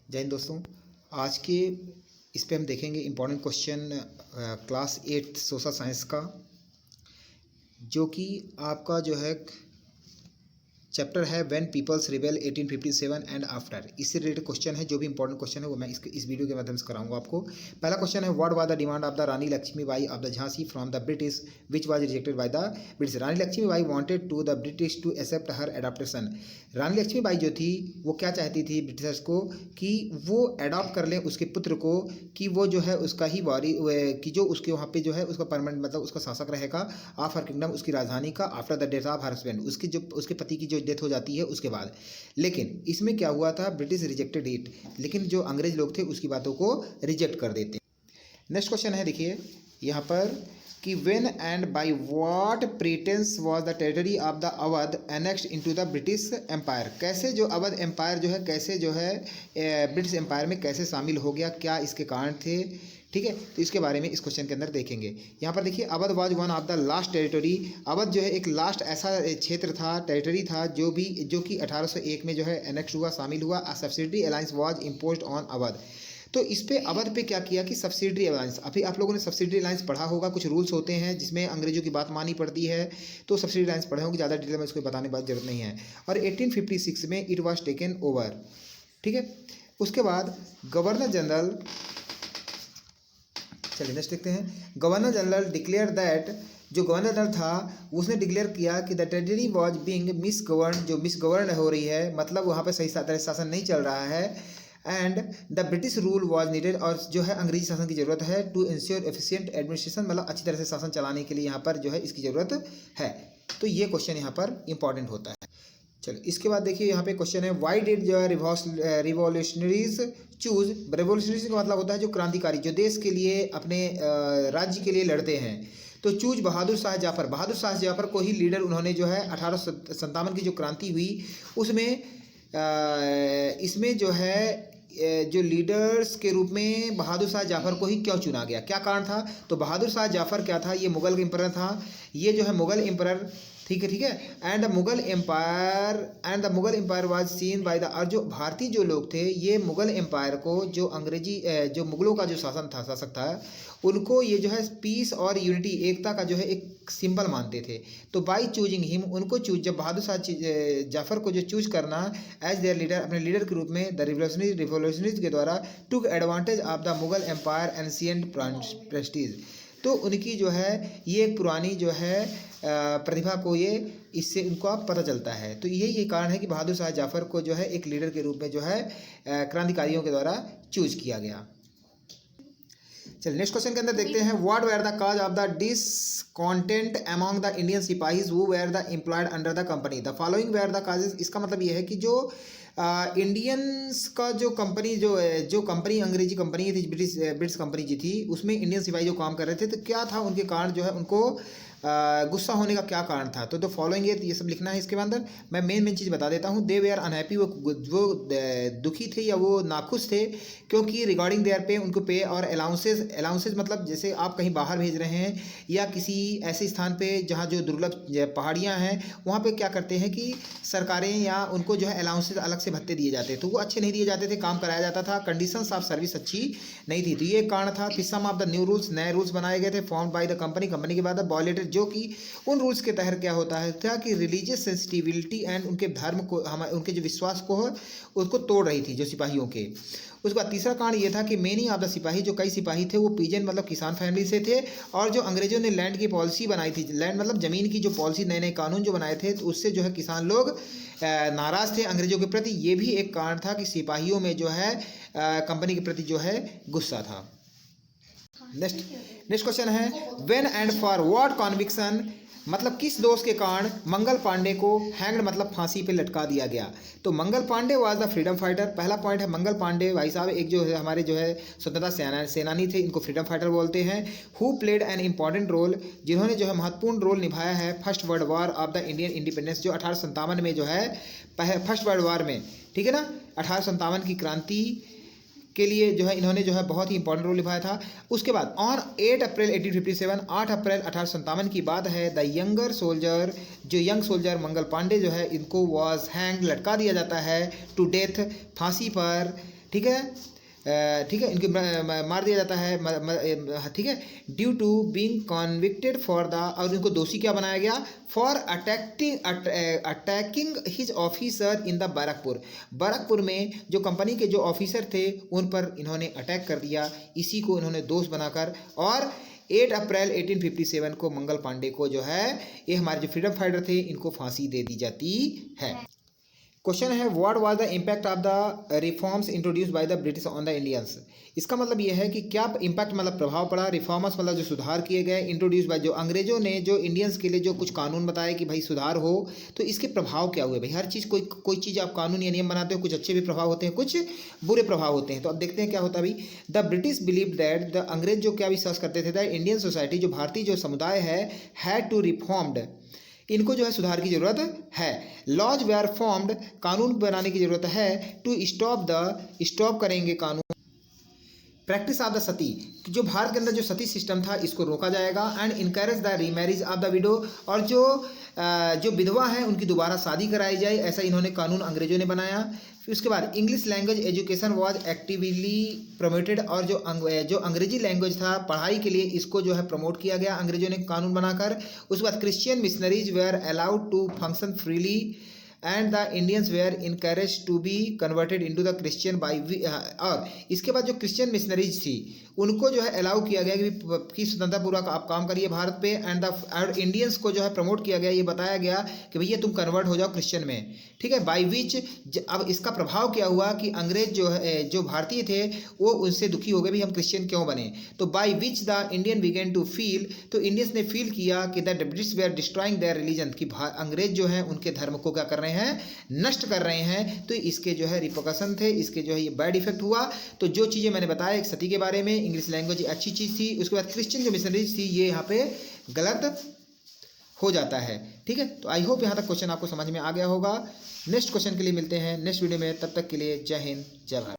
जय हिंद दोस्तों। आज के इस पे हम देखेंगे important question class 8 social science का, जो कि आपका जो है चैप्टर है when peoples rebel 1857 and after. इससे रिलेटेड क्वेश्चन है, जो भी इंपॉर्टेंट क्वेश्चन है वो मैं इस वीडियो के माध्यम से कराऊंगा आपको। पहला क्वेश्चन है, what was the demand of the Rani Lakshmibai of the Jhansi from the British which was rejected by the British. Rani Lakshmibai wanted to the British to accept her adaptation. Rani Lakshmibai जो थी वो क्या चाहती थी ब्रिटिशर्स को कि वो अडॉप्ट कर लें उसके पुत्र को, कि वो जो है उसका ही वारी कि जो उसके वहाँ पे जो है उसका परमानेंट मतलब उसका शासक रहेगा ऑफ हर किंगडम, उसकी राजधानी का, after the death of her husband, उसकी जो उसके पति की जो डेथ हो जाती है उसके बाद। लेकिन इसमें क्या हुआ था, ब्रिटिश रिजेक्टेड इट, लेकिन जो अंग्रेज लोग थे उसकी बातों को रिजेक्ट कर देते। नेक्स्ट क्वेश्चन है, देखिए यहाँ पर कि when and by what pretence was the territory of the Awadh annexed into the British empire. कैसे जो अवध एम्पायर जो है कैसे जो है ब्रिटिश एम्पायर में कैसे शामिल हो गया, क्या इसके कारण थे, ठीक है। तो इसके बारे में इस क्वेश्चन के अंदर देखेंगे। यहाँ पर देखिए, Awadh was one of the last territory. Awadh जो है एक लास्ट ऐसा क्षेत्र था, टेरिटरी था जो कि 1801 में जो है एनेक्स हुआ, शामिल हुआ। A subsidiary alliance was imposed on Awadh. तो इस पे अवध पे क्या किया कि सब्सिडरी अलायंस, अभी आप लोगों ने सब्सिडरी अलायंस पढ़ा होगा, कुछ रूल्स होते हैं जिसमें अंग्रेजों की बात मानी पड़ती है, तो सब्सिडरी अलायंस पढ़े होंगे, ज़्यादा डिटेल में इसको बताने की जरूरत नहीं है। और 1856 में इट वाज टेकन ओवर, ठीक है। उसके बाद गवर्नर जनरल, चलिए नेक्स्ट देखते हैं। गवर्नर जनरल डिक्लेयर दैट, जो गवर्नर जनरल था उसने डिक्लेयर किया कि द टेरिटरी वाज बीइंग मिसगवर्न, जो मिसगवर्न हो रही है, मतलब वहाँ पे सही तरह शासन नहीं चल रहा है। And the British rule was needed, और जो है अंग्रेजी शासन की ज़रूरत है। टू इंश्योर एफिशिएंट एडमिनिस्ट्रेशन, मतलब अच्छी तरह से शासन चलाने के लिए यहाँ पर जो है इसकी ज़रूरत है। तो ये क्वेश्चन यहाँ पर इंपॉर्टेंट होता है। चलो इसके बाद देखिए, यहाँ पे क्वेश्चन है, व्हाई डिड जो रिवॉल्यूशनरीज चूज। रिवॉल्यूशनरीज का मतलब होता है जो क्रांतिकारी, जो देश के लिए अपने राज्य के लिए लड़ते हैं। तो चूज बहादुर शाह जाफर, बहादुर शाह जाफर को ही लीडर उन्होंने जो है 1857 की जो क्रांति हुई उसमें इसमें जो है जो लीडर्स के रूप में बहादुर शाह जाफर को ही क्यों चुना गया, क्या कारण था। तो बहादुर शाह जाफर क्या था, ये मुगल एम्परर था, ये जो है मुगल एम्परर, ठीक है। And the Mughal empire was seen by the, और जो भारतीय जो लोग थे ये मुगल एम्पायर को, जो अंग्रेजी जो मुगलों का जो शासक था उनको ये जो है पीस और यूनिटी, एकता का जो है एक सिंबल मानते थे। तो बाई चूजिंग हिम, उनको जब बहादुर शाह जाफर को जो चूज करना एज देयर लीडर, अपने लीडर के रूप में, द रिवोल्यूशनरीज के द्वारा took advantage of the Mughal empire ancient prestige. तो उनकी जो है ये एक पुरानी जो है प्रतिभा को ये इससे उनको आप पता चलता है। तो यही कारण है कि बहादुर शाह जाफर को जो है एक लीडर के रूप में जो है क्रांतिकारियों के द्वारा चूज किया गया। चलिए नेक्स्ट क्वेश्चन के अंदर देखते हैं, what were the cause of the discontent among the Indian सिपाहीज who were the employed under the company. The following were the causes. इसका मतलब ये है कि जो इंडियंस का जो कंपनी जो कंपनी अंग्रेजी कंपनी थी, ब्रिटिश कंपनी जी थी, उसमें इंडियन सिपाही जो काम कर रहे थे, तो क्या था उनके कारण जो है उनको गुस्सा होने का क्या कारण था। तो फॉलोइंग ये सब लिखना है इसके अंदर। मैं मेन चीज़ बता देता हूँ। दे वे आर अनहैप्पी, वो दुखी थे या वो नाखुश थे, क्योंकि रिगार्डिंग देयर पे, उनको पे और अलाउंसेज मतलब जैसे आप कहीं बाहर भेज रहे हैं या किसी ऐसे स्थान पे जहाँ जो दुर्लभ पहाड़ियाँ हैं, वहाँ पे क्या करते हैं कि सरकारें या उनको जो है अलाउंसेज अलग से भत्ते दिए जाते, तो वो अच्छे नहीं दिए जाते थे, काम कराया जाता था, कंडीशंस ऑफ सर्विस अच्छी नहीं थी। तो ये कारण था कि सम ऑफ द न्यू रूल्स, नए रूल्स बनाए गए the form by the company के बाद वायलेटेड, जो कि उन रूल्स के तहत क्या होता है था कि रिलीजियस सेंसिटिविटी एंड उनके धर्म को, उनके जो विश्वास को है उसको तोड़ रही थी जो सिपाहियों के। उसके बाद तीसरा कारण ये था कि मेनी ऑफ द सिपाही, जो कई सिपाही थे वो पीजन मतलब किसान फैमिली से थे, और जो अंग्रेजों ने लैंड की पॉलिसी बनाई थी, लैंड मतलब ज़मीन की जो पॉलिसी, नए नए कानून जो बनाए थे, तो उससे जो है किसान लोग नाराज़ थे अंग्रेजों के प्रति। ये भी एक कारण था कि सिपाहियों में जो है कंपनी के प्रति जो है गुस्सा था। नेक्स्ट क्वेश्चन है, when and for what conviction, मतलब किस दोष के कारण मंगल पांडे को हैंग्ड मतलब फांसी पे लटका दिया गया। तो Mangal Pandey was the freedom fighter. पहला पॉइंट है, मंगल पांडे भाई साहब एक जो है हमारे जो है स्वतंत्रता सेनानी थे, इनको फ्रीडम फाइटर बोलते हैं। Who played an important role, जिन्होंने जो है महत्वपूर्ण रोल निभाया है first world war of the Indian independence, जो 1857 में जो है फर्स्ट वर्ल्ड वॉर में, ठीक है ना, 1857 की क्रांति के लिए जो है इन्होंने जो है बहुत ही इंपॉर्टेंट रोल निभाया था। उसके बाद ऑन 8 अप्रैल 1857, 8 अप्रैल 1857 की बात है, द यंगर सोल्जर, जो यंग सोल्जर मंगल पांडे जो है इनको वॉज हैंग, लटका दिया जाता है, टू डेथ, फांसी पर, ठीक है, इनको मार दिया जाता है, ठीक है, due to being convicted for the, और इनको दोषी क्या बनाया गया, for attacking his officer in the Barrackpore, Barrackpore में जो कंपनी के जो ऑफिसर थे उन पर इन्होंने अटैक कर दिया, इसी को इन्होंने दोष बनाकर, और 8 अप्रैल 1857 को मंगल पांडे को जो है, ये हमारे जो फ्रीडम फाइटर थे, इनको फांसी दे दी जाती है। क्वेश्चन है, what was the impact of the reforms introduce by the British on the Indians. इसका मतलब ये है कि क्या इम्पैक्ट मतलब प्रभाव पड़ा, रिफॉर्म्स मतलब जो सुधार किए गए, इंट्रोड्यूस बाय जो अंग्रेजों ने जो इंडियंस के लिए जो कुछ कानून बताए कि भाई सुधार हो, तो इसके प्रभाव क्या हुए। भाई हर चीज़ कोई चीज़ आप कानून या नियम बनाते हो, कुछ अच्छे भी प्रभाव होते हैं, कुछ बुरे प्रभाव होते हैं। तो अब देखते हैं क्या होता है। अभी the British believe that, the अंग्रेज जो क्या विश्वास करते थे, दैट इंडियन सोसाइटी, जो भारतीय जो समुदाय है, हैड टू रिफॉर्म्ड, इनको जो है सुधार की ज़रूरत है। लॉज वे आर फॉर्म्ड, कानून बनाने की ज़रूरत है, टू स्टॉप करेंगे कानून, प्रैक्टिस ऑफ द सती, जो भारत के अंदर जो सती सिस्टम था इसको रोका जाएगा, and encourage the remarriage of the widow, और जो विधवा हैं उनकी दोबारा शादी कराई जाए, ऐसा इन्होंने कानून अंग्रेजों ने बनाया। फिर उसके बाद English language education was actively promoted, और जो अंग्रेजी लैंग्वेज था पढ़ाई के लिए, इसको जो है प्रमोट किया गया अंग्रेजों ने कानून बनाकर। उसके बाद Christian missionaries were allowed to function freely, and the Indians were encourage to be converted into the Christian by, और इसके बाद जो क्रिश्चियन मिशनरीज थी उनको जो है अलाउ किया गया कि स्वतंत्रतापूर्वक आप काम करिए भारत पे, एंड इंडियंस को जो है प्रमोट किया गया, ये बताया गया कि भैया तुम कन्वर्ट हो जाओ क्रिश्चियन में, ठीक है। बाई विच, अब इसका प्रभाव क्या हुआ कि अंग्रेज जो भारतीय थे वो उनसे दुखी हो गए, भी हम क्रिश्चियन क्यों बने। तो by which the Indian began to feel, तो इंडियंस ने फील किया कि द ब्रिटिश वे आर डिस्ट्रॉइंग देयर रिलीजन, कि अंग्रेज जो है उनके धर्म को क्या कर रहे हैं, नष्ट कर रहे हैं। तो इसके जो है रिपोकशन थे, इसके जो है ये बैड इफेक्ट हुआ। तो जो चीज़ें मैंने बताया एक सती के बारे में, इंग्लिश लैंग्वेज अच्छी चीज़ थी, उसके बाद क्रिश्चियन जो मिशनरीज थी ये यहाँ पे गलत हो जाता है, ठीक है। तो आई होप यहाँ तक क्वेश्चन आपको समझ में आ गया होगा। नेक्स्ट क्वेश्चन के लिए मिलते हैं नेक्स्ट वीडियो में, तब तक के लिए जय हिंद जय भारत।